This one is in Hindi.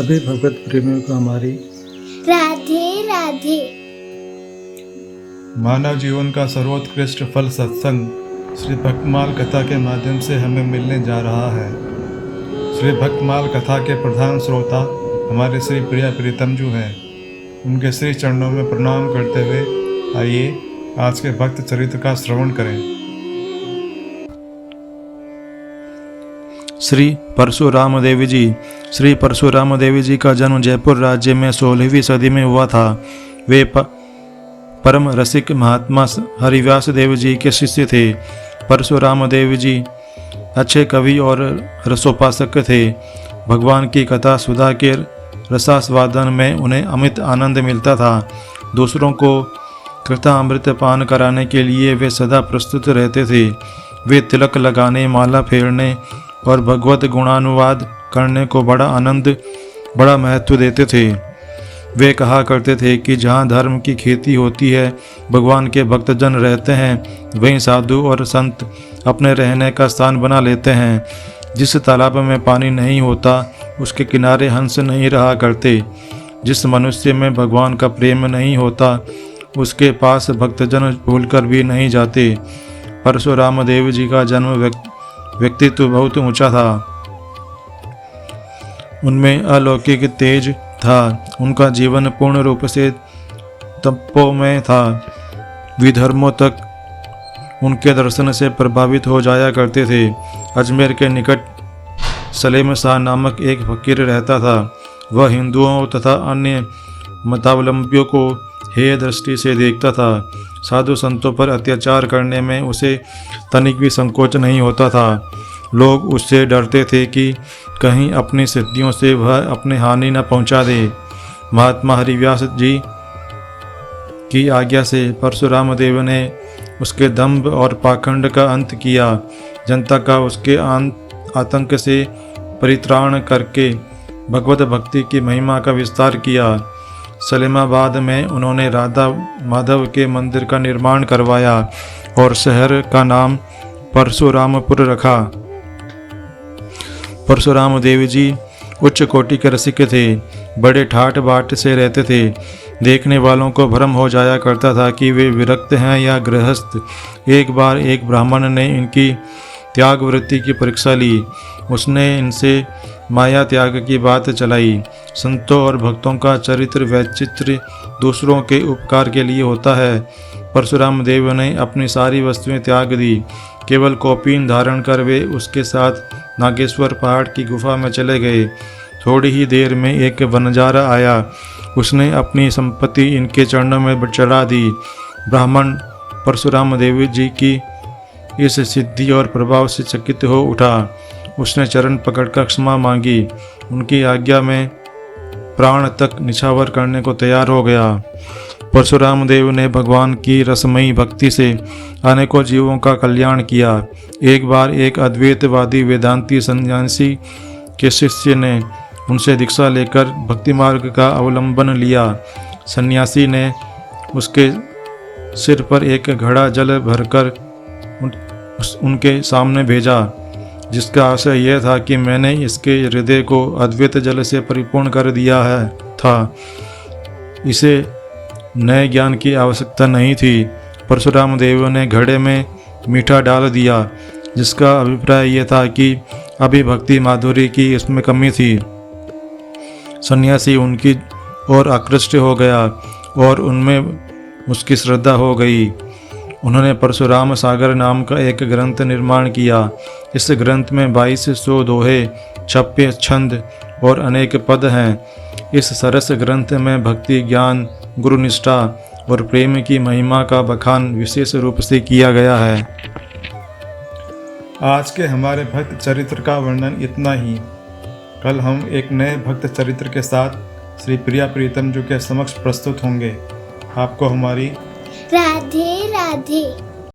सभी भगवत प्रेमियों को हमारी राधे राधे। मानव जीवन का सर्वोत्कृष्ट फल सत्संग श्री भक्तमाल कथा के माध्यम से हमें मिलने जा रहा है। श्री भक्तमाल कथा के प्रधान श्रोता हमारे श्री प्रिया प्रीतम जी हैं। उनके श्री चरणों में प्रणाम करते हुए आइए आज के भक्त चरित्र का श्रवण करें। श्री परशुराम देवी जी। श्री परशुराम देवी जी का जन्म जयपुर राज्य में 16वीं सदी में हुआ था। वे परम रसिक महात्मा हरिव्यास देव जी के शिष्य थे। परशुराम देव जी अच्छे कवि और रसोपासक थे। भगवान की कथा सुधा के रसास्वादन में उन्हें अमित आनंद मिलता था। दूसरों को कृतामृत पान कराने के लिए वे सदा प्रस्तुत रहते थे। वे तिलक लगाने, माला फेरने और भगवत गुणानुवाद करने को बड़ा महत्व देते थे। वे कहा करते थे कि जहाँ धर्म की खेती होती है, भगवान के भक्तजन रहते हैं, वहीं साधु और संत अपने रहने का स्थान बना लेते हैं। जिस तालाब में पानी नहीं होता, उसके किनारे हंस नहीं रहा करते। जिस मनुष्य में भगवान का प्रेम नहीं होता, उसके पास भक्तजन भूलकर भी नहीं जाते। परशुराम देव जी का जन्म व्यक्तित्व बहुत ऊंचा था। उनमें अलौकिक तेज था। उनका जीवन पूर्ण रूप से तपोमय था। विधर्मों तक उनके दर्शन से प्रभावित हो जाया करते थे। अजमेर के निकट सलेम शाह नामक एक फकीर रहता था। वह हिंदुओं तथा अन्य मतावलंबियों को हेय दृष्टि से देखता था। साधु संतों पर अत्याचार करने में उसे तनिक भी संकोच नहीं होता था। लोग उससे डरते थे कि कहीं अपनी सिद्धियों से वह अपने हानि न पहुंचा दे। महात्मा हरिव्यास जी की आज्ञा से परशुराम देव ने उसके दंभ और पाखंड का अंत किया। जनता का उसके आतंक से परित्राण करके भगवत भक्ति की महिमा का विस्तार किया। सलेमाबाद में उन्होंने राधा माधव के मंदिर का निर्माण करवाया और शहर का नाम परशुरामपुर रखा। परशुराम देव जी उच्च कोटि के रसिक थे। बड़े ठाट बाट से रहते थे। देखने वालों को भ्रम हो जाया करता था कि वे विरक्त हैं या गृहस्थ। एक बार एक ब्राह्मण ने इनकी त्याग वृत्ति की परीक्षा ली। उसने इनसे माया त्याग की बात चलाई। संतों और भक्तों का चरित्र वैचित्र दूसरों के उपकार के लिए होता है। परशुराम देव ने अपनी सारी वस्तुएं त्याग दी। केवल कौपीन धारण कर वे उसके साथ नागेश्वर पहाड़ की गुफा में चले गए। थोड़ी ही देर में एक वनजारा आया। उसने अपनी संपत्ति इनके चरणों में चढ़ा दी। ब्राह्मण परशुराम देव जी की इस सिद्धि और प्रभाव से चकित हो उठा। उसने चरण पकड़कर क्षमा मांगी। उनकी आज्ञा में प्राण तक निछावर करने को तैयार हो गया। परशुराम देव ने भगवान की रसमयी भक्ति से अनेकों जीवों का कल्याण किया। एक बार एक अद्वैतवादी वेदांती सन्यासी के शिष्य ने उनसे दीक्षा लेकर भक्ति मार्ग का अवलंबन लिया। सन्यासी ने उसके सिर पर एक घड़ा जल भरकर उनके सामने भेजा, जिसका आशय यह था कि मैंने इसके हृदय को अद्वैत जल से परिपूर्ण कर दिया था। इसे नए ज्ञान की आवश्यकता नहीं थी। परशुराम देव ने घड़े में मीठा डाल दिया, जिसका अभिप्राय यह था कि अभी भक्ति माधुरी की इसमें कमी थी। सन्यासी उनकी ओर आकृष्ट हो गया और उनमें उसकी श्रद्धा हो गई। उन्होंने परशुराम सागर नाम का एक ग्रंथ निर्माण किया। इस ग्रंथ में 2200 दोहे, 26 छंद और अनेक पद हैं। इस सरस ग्रंथ में भक्ति, ज्ञान, गुरुनिष्ठा और प्रेम की महिमा का बखान विशेष रूप से किया गया है। आज के हमारे भक्त चरित्र का वर्णन इतना ही। कल हम एक नए भक्त चरित्र के साथ श्री प्रिया प्रीतम जी के समक्ष प्रस्तुत होंगे। आपको हमारी राधे राधे।